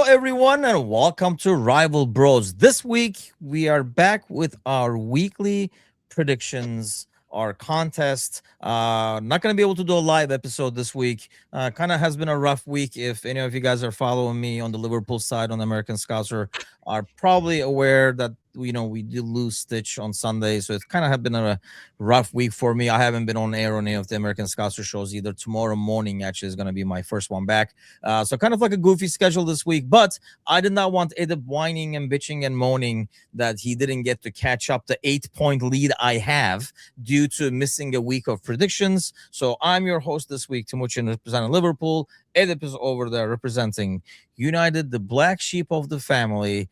everyone, and welcome to Rival Bros. This week, we are back with our weekly predictions, our contest. Not going to be able to do a live episode this week. Kind of has been a rough week. If any of you guys are following me on the Liverpool side on American Scouser, are probably aware that we did lose Stitch on Sunday, so it's kind of have been a rough week for me. I haven't been on air on any of the American Scouser shows either. Tomorrow morning actually is going to be my first one back. So kind of like a goofy schedule this week, but I did not want Edip whining and bitching and moaning that he didn't get to catch up the 8-point lead I have due to missing a week of predictions. So I'm your host this week, Timucin, representing Liverpool. Edip is over there representing United, the black sheep of the family.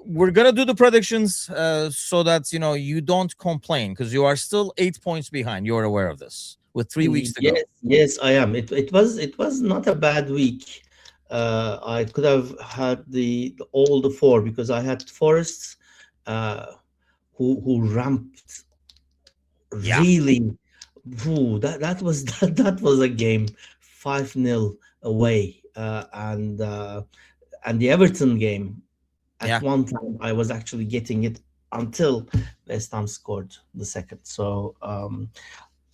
We're gonna do the predictions so that you don't complain, because you are still 8 points behind. You're aware of this with 3 weeks to go. Yes, I am. It was not a bad week. I could have had all the four because I had Forest, who ramped Yeah. really. That was that was a game 5-0 away, and the Everton game. At one time, I was actually getting it until West Ham scored the second. So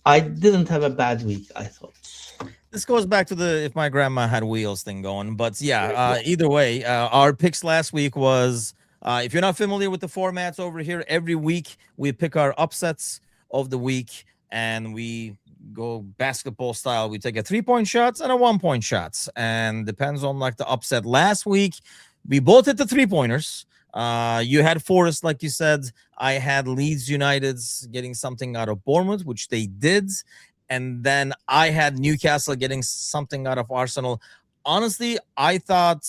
I didn't have a bad week, I thought. This goes back to the if my grandma had wheels thing going. But either way, our picks last week was, if you're not familiar with the formats over here, every week we pick our upsets of the week and we go basketball style. We take a 3-point shots and a 1-point shots, and depends on like the upset. Last week we both hit the 3-pointers. You had Forest, like you said. I had Leeds United's getting something out of Bournemouth, which they did. And then I had Newcastle getting something out of Arsenal. Honestly, I thought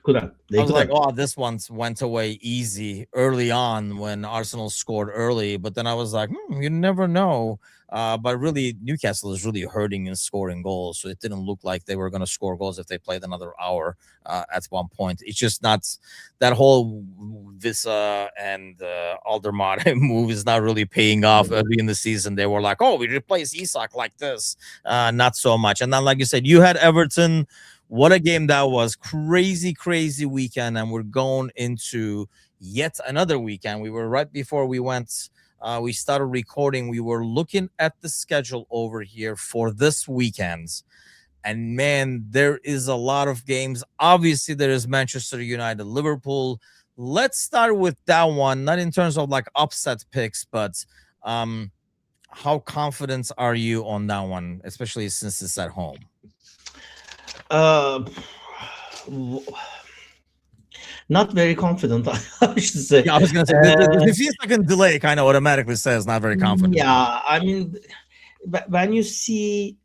this one went away easy early on when Arsenal scored early. But then I was like, you never know. But really, Newcastle is really hurting in scoring goals. So it didn't look like they were going to score goals if they played another hour at one point. It's just not that whole Visa and Aldermont move is not really paying off early in the season. They were like, oh, we replace Isak like this. Not so much. And then, like you said, you had Everton. What a game that was. Crazy, crazy weekend. And we're going into yet another weekend. We were right before we started recording. We were looking at the schedule over here for this weekend. And man, there is a lot of games. Obviously, there is Manchester United, Liverpool. Let's start with that one. Not in terms of like upset picks, but how confident are you on that one, especially since it's at home? Not very confident, I should say. Yeah, I was going to say, the few second delay kind of automatically says not very confident. Yeah, I mean, when you see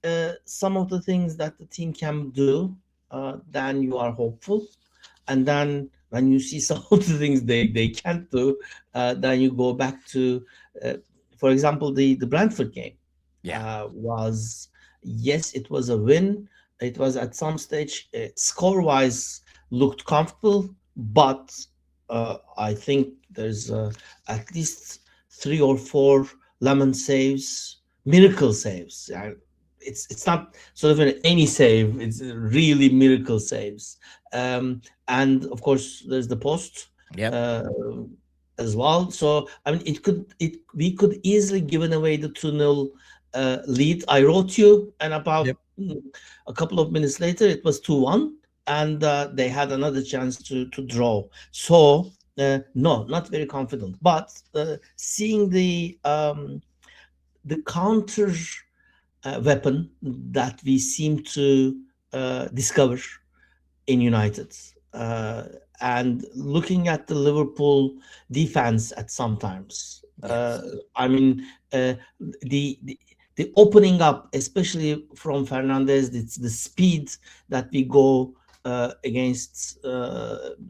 some of the things that the team can do, then you are hopeful. And then when you see some of the things they can't do, then you go back to, for example, the Brentford game. It was a win. It was at some stage, score-wise, looked comfortable, but I think there's at least 3 or 4 lemon saves, miracle saves. It's not sort of any save; it's really miracle saves. And of course, there's the post as well. So I mean, we could easily given away the 2-0 lead. I wrote you, and about a couple of minutes later, it was 2-1. And they had another chance to draw. So no, not very confident. But seeing the counter weapon that we seem to discover in United, and looking at the Liverpool defense at sometimes, I mean the opening up, especially from Fernandes, it's the speed that we go against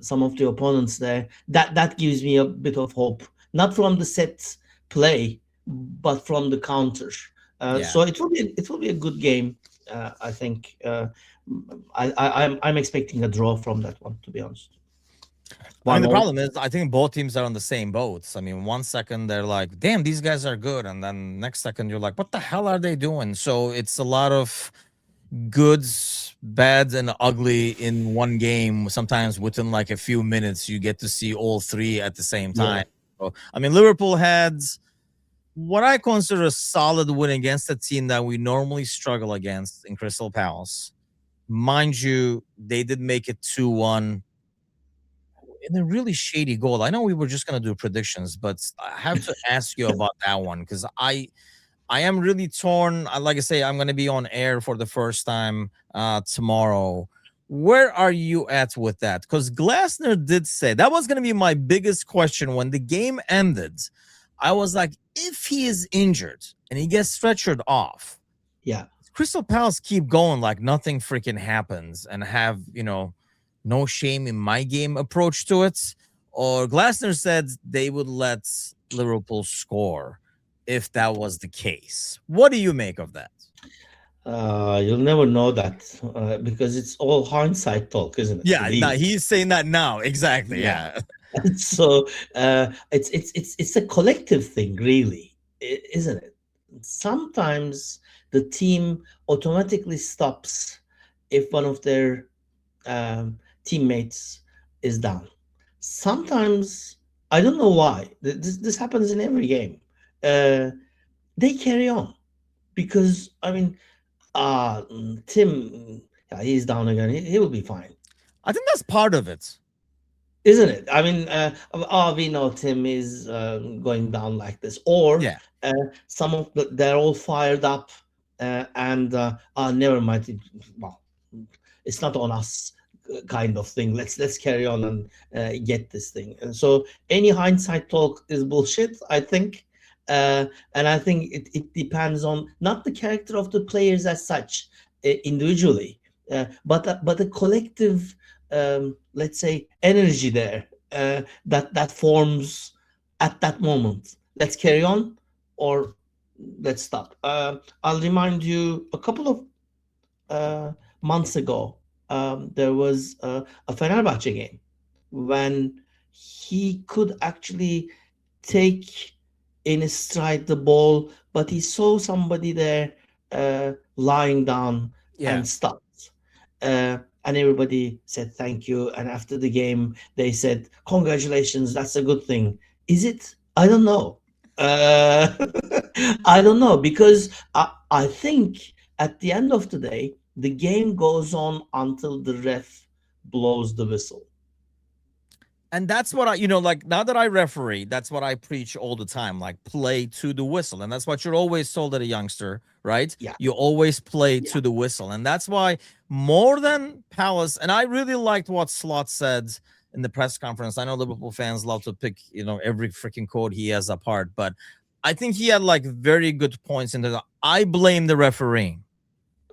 some of the opponents there. That gives me a bit of hope, not from the set play, but from the counter. So it will be a good game. I think I'm expecting a draw from that one, to be honest. I mean, the problem is, I think both teams are on the same boats. I mean, one second they're like, damn, these guys are good. And then next second you're like, what the hell are they doing? So it's a lot of, goods, bads, and ugly in one game. Sometimes within like a few minutes, you get to see all three at the same Yeah, time. So, I mean, Liverpool had what I consider a solid win against a team that we normally struggle against in Crystal Palace. Mind you, they did make it 2-1 in a really shady goal. I know we were just gonna do predictions, but I have to ask you about that one because I am really torn. Like I say, I'm going to be on air for the first time tomorrow. Where are you at with that? Because Glasner did say that was going to be my biggest question when the game ended. I was like, if he is injured and he gets stretchered off, yeah. Crystal Palace keep going like nothing freaking happens and have, no shame in my game approach to it. Or Glasner said they would let Liverpool score if that was the case. What do you make of that? You'll never know that because it's all hindsight talk, isn't it? Yeah, Believe no, me. he's saying that now. Exactly. Yeah. Yeah. So it's a collective thing, really, isn't it? Sometimes the team automatically stops if one of their teammates is down. Sometimes I don't know why. This happens in every game. Uh, they carry on because I mean, Tim, yeah, he's down again. He will be fine, I think that's part of it. isn't it? I mean, we know Tim is going down like this, or Yeah. uh, they're all fired up, and never mind. Well, it's not on us, kind of thing. Let's carry on and get this thing. And so any hindsight talk is bullshit, I think. And I think it depends on not the character of the players as such, individually, but a collective, let's say, energy there, that forms at that moment. Let's carry on, or let's stop. I'll remind you a couple of months ago, there was a Fenerbahce game when he could actually take in his stride the ball, but he saw somebody there lying down Yeah. and stopped. And everybody said thank you. And after the game, they said, "Congratulations, that's a good thing." Is it? I don't know. Uh, I don't know because I think at the end of the day, the game goes on until the ref blows the whistle. And that's what like now that I referee, that's what I preach all the time, like play to the whistle. And that's what you're always told at a youngster, right? Yeah, You always play yeah, to the whistle. And that's why more than Palace, and I really liked what Slot said in the press conference. I know Liverpool fans love to pick, every freaking quote he has apart, but I think he had like very good points into that. I blame the refereeing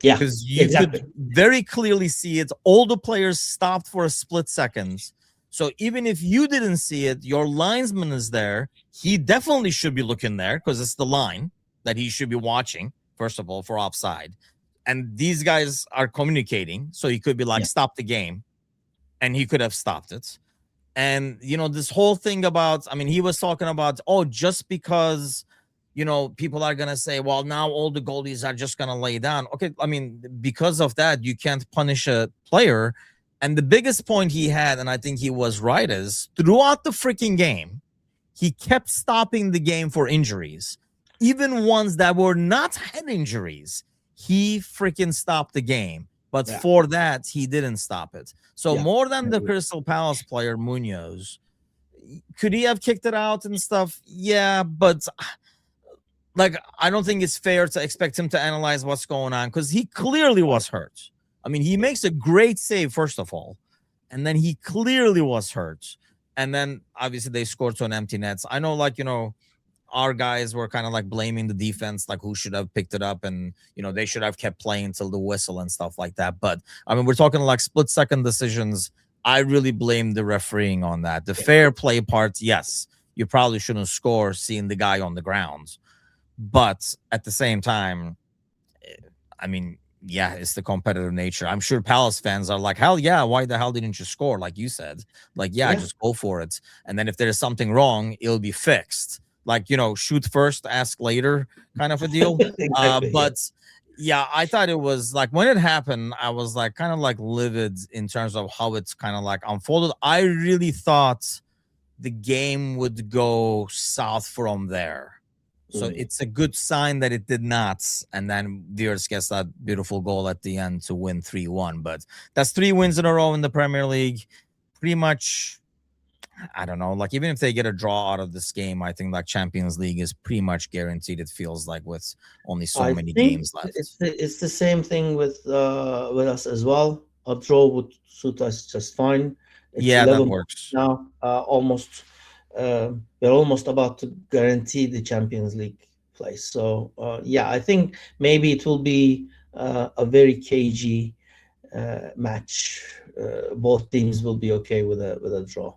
yeah, because you could exactly. very clearly see it. All the players stopped for a split second. So even if you didn't see it, your linesman is there. He definitely should be looking there because it's the line that he should be watching, first of all, for offside. And these guys are communicating. So he could be like, Yeah, stop the game. And he could have stopped it. And, this whole thing about, I mean, he was talking about, oh, just because, people are going to say, well, now all the goalies are just going to lay down. Okay. I mean, because of that, you can't punish a player. And the biggest point he had, and I think he was right, is throughout the freaking game, he kept stopping the game for injuries, even ones that were not head injuries. He freaking stopped the game. But yeah, for that, he didn't stop it. So yeah. more I than the agree. Crystal Palace player, Munoz, could he have kicked it out and stuff? Yeah, but like I don't think it's fair to expect him to analyze what's going on because he clearly was hurt. I mean, he makes a great save, first of all, and then he clearly was hurt. And then obviously they scored to an empty nets. I know, like, our guys were kind of like blaming the defense, like who should have picked it up, and they should have kept playing until the whistle and stuff like that. But I mean, we're talking like split second decisions. I really blame the refereeing on that. The Yeah, fair play part, yes, you probably shouldn't score seeing the guy on the ground, but at the same time, I mean, yeah, it's the competitive nature. I'm sure Palace fans are like, hell yeah, why the hell didn't you score? Like you said, like, yeah, yeah, just go for it. And then if there's something wrong, it'll be fixed. Like, shoot first, ask later kind of a deal. exactly. Yeah, But Yeah, I thought it was like when it happened, I was like kind of like livid in terms of how it's kind of like unfolded. I really thought the game would go south from there. So Mm. it's a good sign that it did not. And then Viers gets that beautiful goal at the end to win 3-1. But that's 3 wins in a row in the Premier League. Pretty much, I don't know. Like, even if they get a draw out of this game, I think like Champions League is pretty much guaranteed, it feels like, with only so I many think games left. it's the same thing with us as well. A draw would suit us just fine. It's Yeah, that 11 points works. now. Almost, we're almost about to guarantee the Champions League place. So yeah, I think maybe it will be a very cagey match. Both teams will be okay with a draw.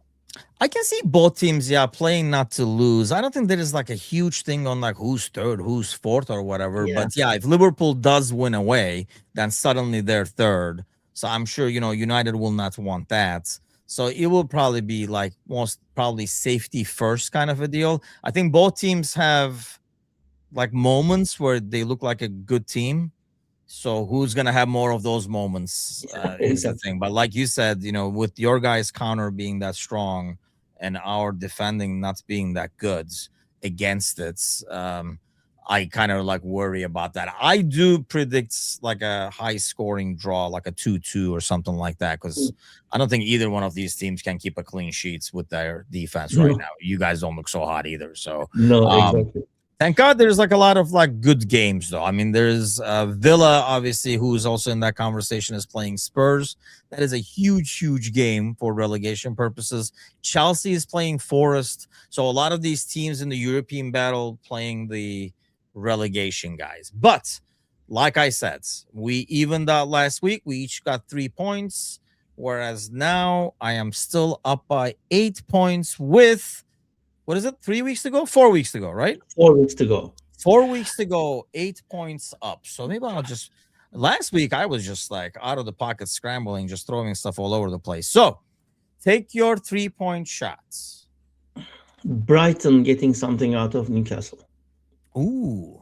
I can see both teams, yeah, playing not to lose. I don't think there is like a huge thing on like who's third, who's fourth, or whatever. Yeah. But yeah, if Liverpool does win away, then suddenly they're third. So I'm sure, United will not want that. So it will probably be like most probably safety first kind of a deal. I think both teams have like moments where they look like a good team. So who's gonna have more of those moments is the Exactly. thing. But like you said, with your guys' counter being that strong and our defending not being that good against it, I kind of like worry about that. I do predict like a high scoring draw, like a 2-2 or something like that, because I don't think either one of these teams can keep a clean sheets with their defense right No, now. You guys don't look so hot either. So no, um, exactly. thank God there's like a lot of like good games though. I mean, there's Villa, obviously, who's also in that conversation, is playing Spurs. That is a huge, huge game for relegation purposes. Chelsea is playing Forest. So a lot of these teams in the European battle playing the relegation guys. But like I said, we evened out last week. We each got 3 points. Whereas now I am still up by 8 points with, what is it, 3 weeks to go? 4 weeks to go, right? 4 weeks to go. 4 weeks to go, 8 points up. So maybe I'll just. Last week I was just like out of the pocket scrambling, just throwing stuff all over the place. So take your 3-point shots. Brighton getting something out of Newcastle. Ooh,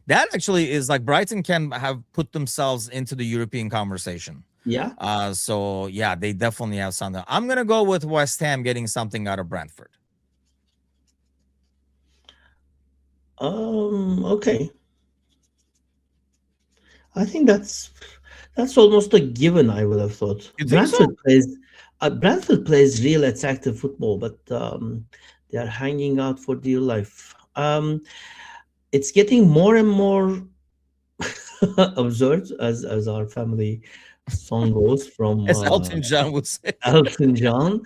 that actually is like Brighton can have put themselves into the European conversation. Yeah. So yeah, they definitely have something. I'm gonna go with West Ham getting something out of Brentford. Okay. I think that's almost a given. I would have thought You think so? Brentford plays real attractive football, but they are hanging out for dear life. It's getting more and more absurd as our family song goes from As Elton John would say. Elton John.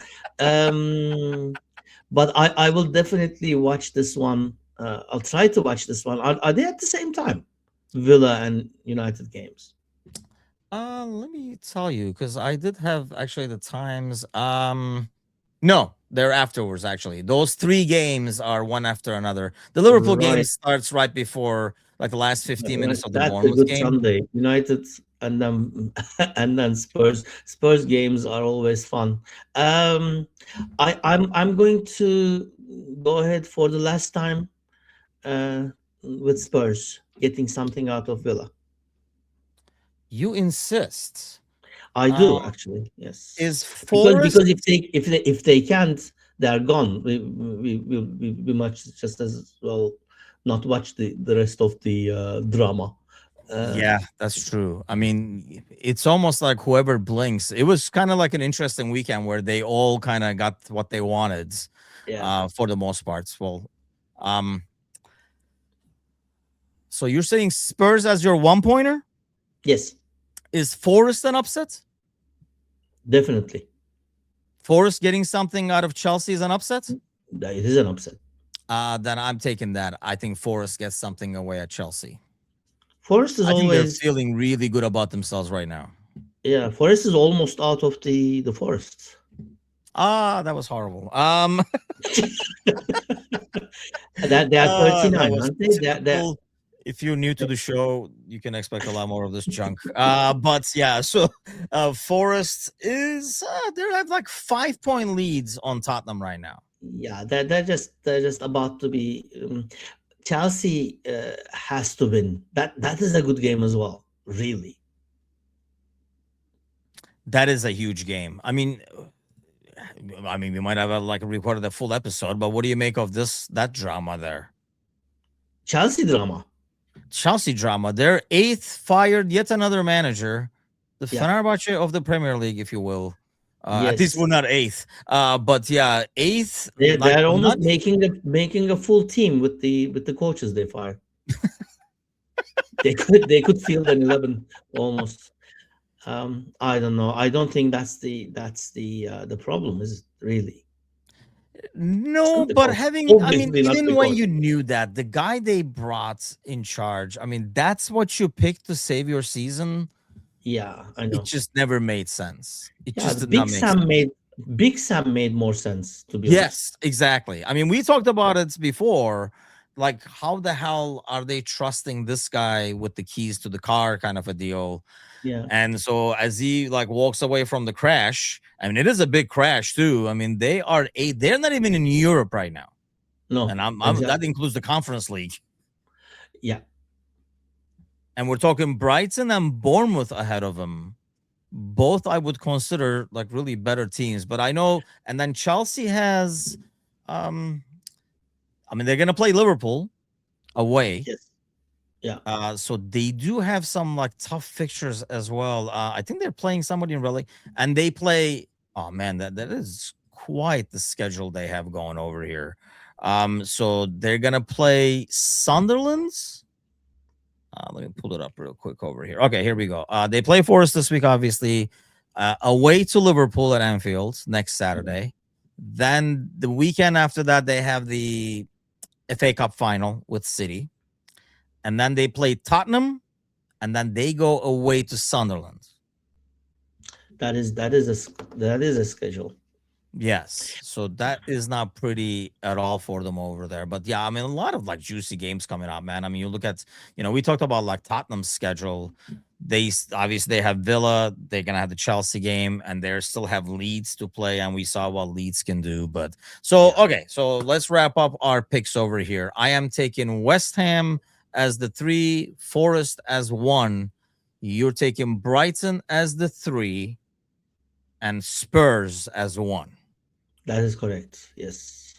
But I will definitely watch this one. I'll try to watch this one. Are they at the same time? Villa and United games. Let me tell you, because I did have actually the times. No, they're afterwards. Actually, those 3 games are one after another. The Liverpool game Right. starts right before, like the last 15 minutes of the That's a Bournemouth good game. Sunday. United and then and then Spurs. Spurs games are always fun. I'm going to go ahead for the last time with Spurs getting something out of Villa. You insist. I Um, do actually, yes. is Because Forest? if they can't, they're gone. We much just as well not watch the rest of the drama. Yeah, that's true. I mean, it's almost like whoever blinks. It was kind of like an interesting weekend where they all kind of got what they wanted, Yeah. for the most part. Well, um, so you're saying Spurs as your 1-pointer? Yes, Is Forest an upset? definitely. Forest getting something out of Chelsea is an upset? It is an upset. Then I'm taking that. I think Forest gets something away at Chelsea. Forest is I think they're always feeling really good about themselves right now. yeah. Forest is almost out of the forest. That was horrible. That they are That 39, was aren't they? typical. If you're new to the show, you can expect a lot more of this junk. But yeah, so Forest is they have like 5-point leads on Tottenham right now. Yeah, they're just about to be. Chelsea has to win. That is a good game as well. Really. That is a huge game. We might have like recorded a full episode, but what do you make of that drama there? Chelsea drama. Chelsea drama. They're eighth, fired yet another manager, the Yeah. Fenerbahce of the Premier League, if you will. At least Yes. we're not eighth. But yeah, eighth. They're almost making a full team with the coaches they fired. They could field an 11 almost. I don't know. I don't think that's the problem, is it really? It's No, not the but coach. Obviously not even the when coach. you knew that the guy they brought in charge, that's what you picked to save your season. Yeah, I It know. just never made sense. It Yeah, just the did not make sense. Big Sam made more sense, to be honest. Yes, exactly. We talked about it before. Like, how the hell are they trusting this guy with the keys to the car, kind of a deal? Yeah. And so as he like walks away from the crash, it is a big crash too. They're not even in Europe right now. No. And that Exactly. includes the Conference League. Yeah. And we're talking Brighton and Bournemouth ahead of him. Both I would consider like really better teams. But I know, and then Chelsea has they're gonna play Liverpool away. Yes. Yeah. So they do have some like tough fixtures as well. I think they're playing somebody in Relic, and they play. Oh man, that is quite the schedule they have going over here. So they're gonna play Sunderland's. Let me pull it up real quick over here. Okay, here we go. They play Forest this week, obviously. Away to Liverpool at Anfield next Saturday. Then the weekend after that, they have the FA Cup final with City. And then they play Tottenham, and then they go away to Sunderland. That is a schedule. Yes, so that is not pretty at all for them over there. But yeah, a lot of like juicy games coming up, man. You look at, we talked about like Tottenham's schedule. They obviously have Villa. They're gonna have the Chelsea game, and they still have Leeds to play. And we saw what Leeds can do. But okay, so let's wrap up our picks over here. I am taking West Ham as the 3, Forest as 1. You're taking Brighton as the 3, and Spurs as 1. That is correct. Yes.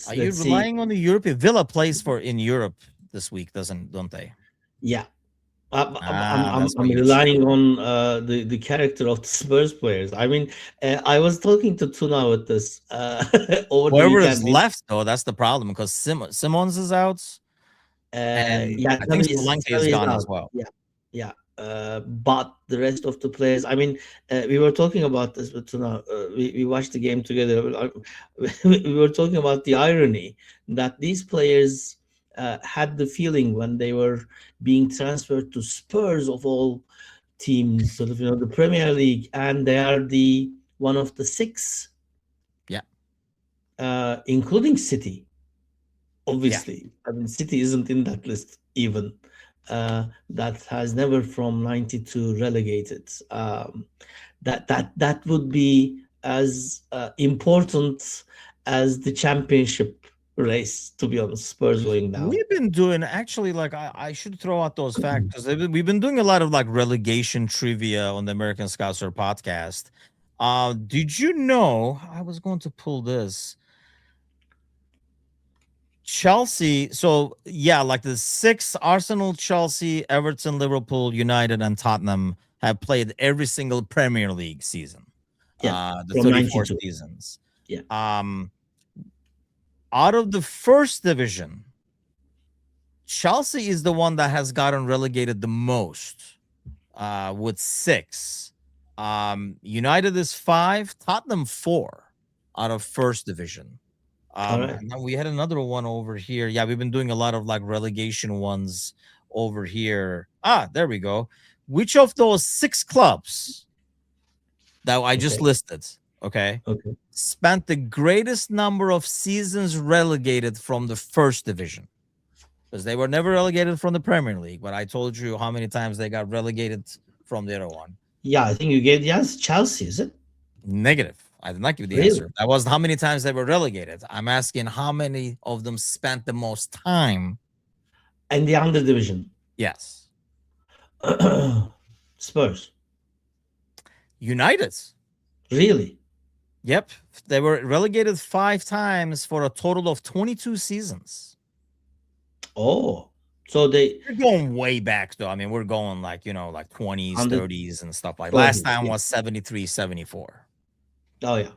Are you see. relying on the European? Villa plays in Europe this week, don't they? Yeah. I'm That's what you relying on the character of the Spurs players. I was talking to Tuna with this over the Whoever weekend. is left, though, that's the problem, because Simons is out, and Yeah, I think Xavi Solanke is gone as well. Yeah. But the rest of the players, we were talking about this with Tuna. We watched the game together. We were talking about the irony that these players had the feeling when they were being transferred to Spurs of all teams, sort of, the Premier League, and they are the one of the 6. Yeah. Including City. Obviously, City isn't in that list even. That has never from 92 relegated. That would be as important as the championship race, to be honest. Spurs going down. We've been doing, actually, like, I should throw out those facts, because we've been doing a lot of like relegation trivia on the American Scouser podcast. Did you know, I was going to pull this, Chelsea, so yeah, like the 6, Arsenal, Chelsea, Everton, Liverpool, United, and Tottenham have played every single Premier League season. The 34 seasons. Yeah. Out of the first division, Chelsea is the one that has gotten relegated the most, with 6. United is 5, Tottenham 4 out of first division. And then we had another one over here. Yeah, we've been doing a lot of like relegation ones over here. There we go. Which of those 6 clubs that I just listed, spent the greatest number of seasons relegated from the first division? Because they were never relegated from the Premier League, but I told you how many times they got relegated from the other one. Yeah, I think you gave the answer. Chelsea, is it? Negative. I did not give you the answer. That was how many times they were relegated. I'm asking how many of them spent the most time And the under division. Yes. Spurs. United. Really? Yep. They were relegated 5 times for a total of 22 seasons. Oh, so they We're going way back, though. I mean, we're going like, like 20s, 100. 30s and stuff like last 30, time yeah. was 73, 74. Oh yeah.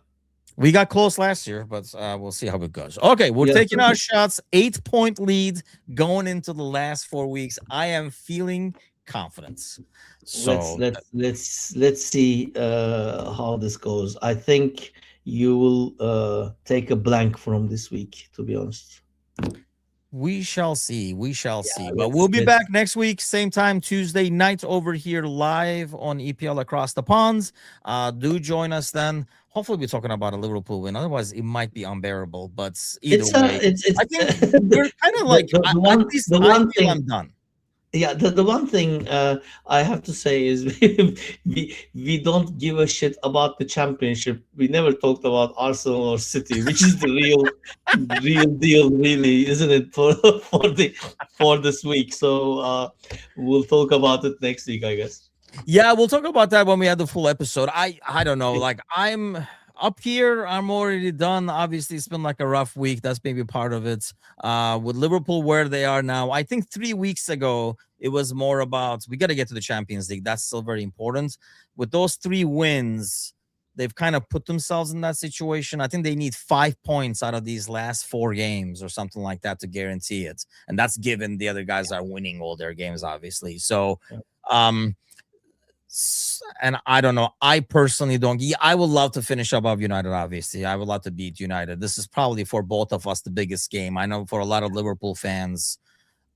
We got close last year, but we'll see how it goes. Okay, we're Yeah. taking our shots. 8-point lead going into the last 4 weeks. I am feeling confidence. So Let's see how this goes. I think you will take a blank from this week, to be honest. we shall see. We shall see. But let's- we'll be let's- back next week, same time, Tuesday night over here live on EPL Across the Ponds. Do join us then. Hopefully, we're talking about a Liverpool win. Otherwise, it might be unbearable. But either way, I think we're kind of like, at least I feel I'm done. Yeah, the one thing I have to say is we don't give a shit about the championship. We never talked about Arsenal or City, which is the real deal, really, isn't it? For this week. So we'll talk about it next week, I guess. Yeah, we'll talk about that when we have the full episode. I don't know. Like I'm up here, I'm already done. Obviously, it's been like a rough week. That's maybe part of it. With Liverpool where they are now, I think 3 weeks ago it was more about we got to get to the Champions League. That's still very important. With those 3 wins, they've kind of put themselves in that situation. I think they need 5 points out of these last 4 games or something like that to guarantee it. And that's given the other guys are winning all their games, obviously. So, and I don't know. I personally don't. I would love to finish above United, obviously. I would love to beat United. This is probably for both of us the biggest game. I know for a lot of Liverpool fans,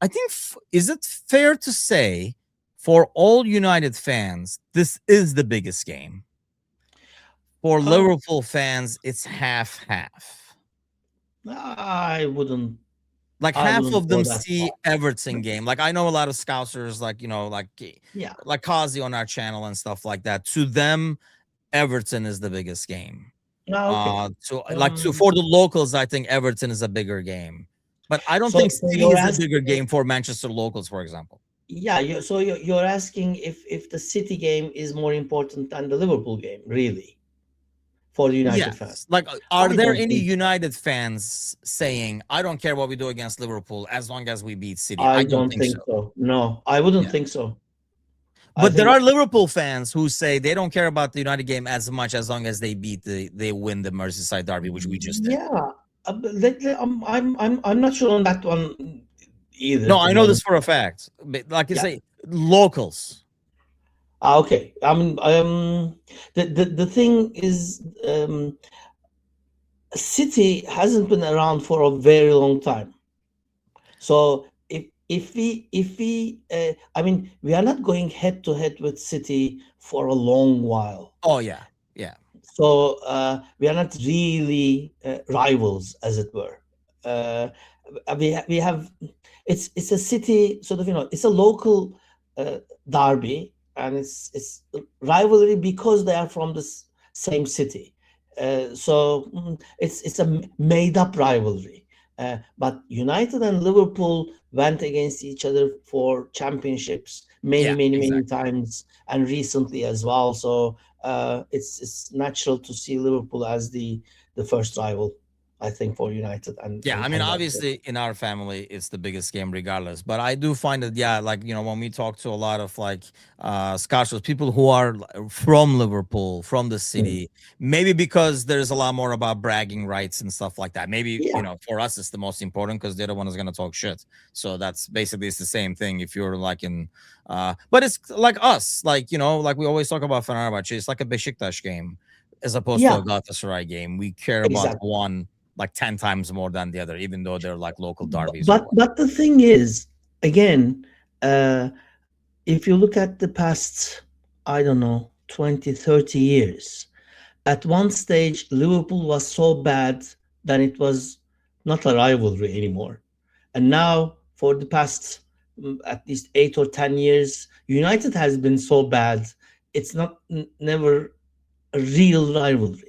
I think, is it fair to say for all United fans, this is the biggest game? For Liverpool fans, it's half-half. I wouldn't. Like half of them see Everton game. Like I know a lot of Scousers, like like Kazi on our channel and stuff like that. To them, Everton is the biggest game. Okay. So for the locals, I think Everton is a bigger game. But I don't think City is a bigger game for Manchester locals, for example. Yeah, you're asking if the City game is more important than the Liverpool game, really? For the United fans. Like, are there any United fans saying, I don't care what we do against Liverpool as long as we beat City? I don't think so. No, I wouldn't think so. But there are Liverpool fans who say they don't care about the United game as much as long as they win the Merseyside derby, which we just did. Yeah, I'm not sure on that one either. No, I know this for a fact. But like you say, locals. Okay. I mean, the thing is, City hasn't been around for a very long time. So if we I mean, we are not going head to head with City for a long while. Oh yeah. So we are not really rivals, as it were. We have it's a City sort of, it's a local derby. And it's rivalry because they are from the same city, so it's a made-up rivalry. But United and Liverpool went against each other for championships many times, and recently as well. So it's natural to see Liverpool as the first rival, I think, for United. I mean, obviously in our family, it's the biggest game regardless. But I do find that, like, when we talk to a lot of like Scousers, people who are from Liverpool, from the city, maybe because there's a lot more about bragging rights and stuff like that. Maybe, for us, it's the most important because the other one is going to talk shit. So that's basically, it's the same thing if you're like in, but it's like us, like, like we always talk about Fenerbahce, it's like a Beşiktaş game as opposed to a Galatasaray game. We care about one like 10 times more than the other, even though they're like local derbies. But the thing is, again, if you look at the past, I don't know, 20, 30 years, at one stage, Liverpool was so bad that it was not a rivalry anymore. And now, for the past at least 8 or 10 years, United has been so bad, it's never a real rivalry.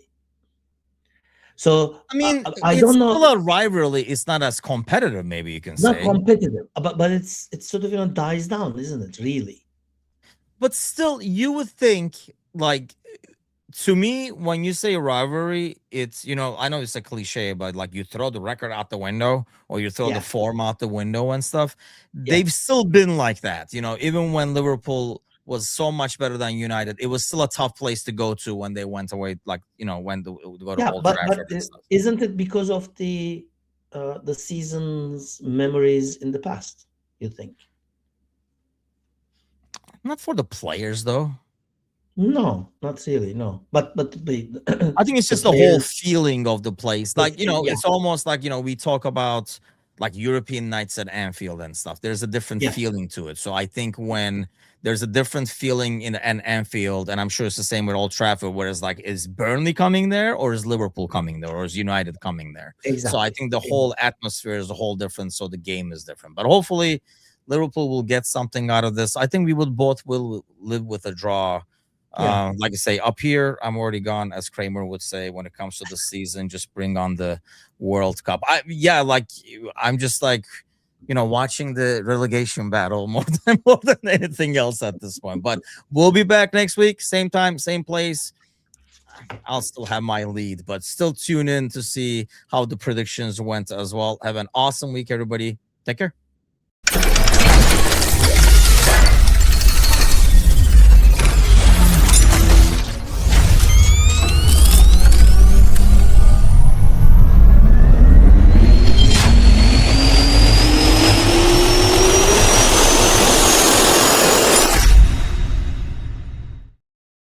So I mean, I it's don't still know. a rivalry. It's not as competitive, maybe you can Not say. competitive, but it's sort of dies down, isn't it? Really? But still, you would think, like, to me, when you say rivalry, it's, I know it's a cliche, but like you throw the record out the window or you throw the Yeah, form out the window and stuff. yeah, They've still been like that. Even when Liverpool was so much better than United, it was still a tough place to go to when they went away, like, when to go to yeah. Old But Trafford and stuff. isn't it because of the season's memories in the past? You think? Not for the players, though. No, not really. No, but I think it's the just the whole players. feeling of the place. The Like, yeah, it's almost like, we talk about like European nights at Anfield and stuff. There's a different yeah, feeling to it. So I think when there's a different feeling in an Anfield, and I'm sure it's the same with Old Trafford, whereas like, is Burnley coming there or is Liverpool coming there or is United coming there? So I exactly. think the whole atmosphere is a whole different. So the game is different. But hopefully Liverpool will get something out of this. I think we would both will live with a draw. Yeah, Like I say, up here, I'm already gone, as Kramer would say, when it comes to the season. Just bring on the World Cup. I'm just like, watching the relegation battle more than anything else at this point. But we'll be back next week, same time, same place. I'll still have my lead, but still tune in to see how the predictions went as well. Have an awesome week, everybody. Take care.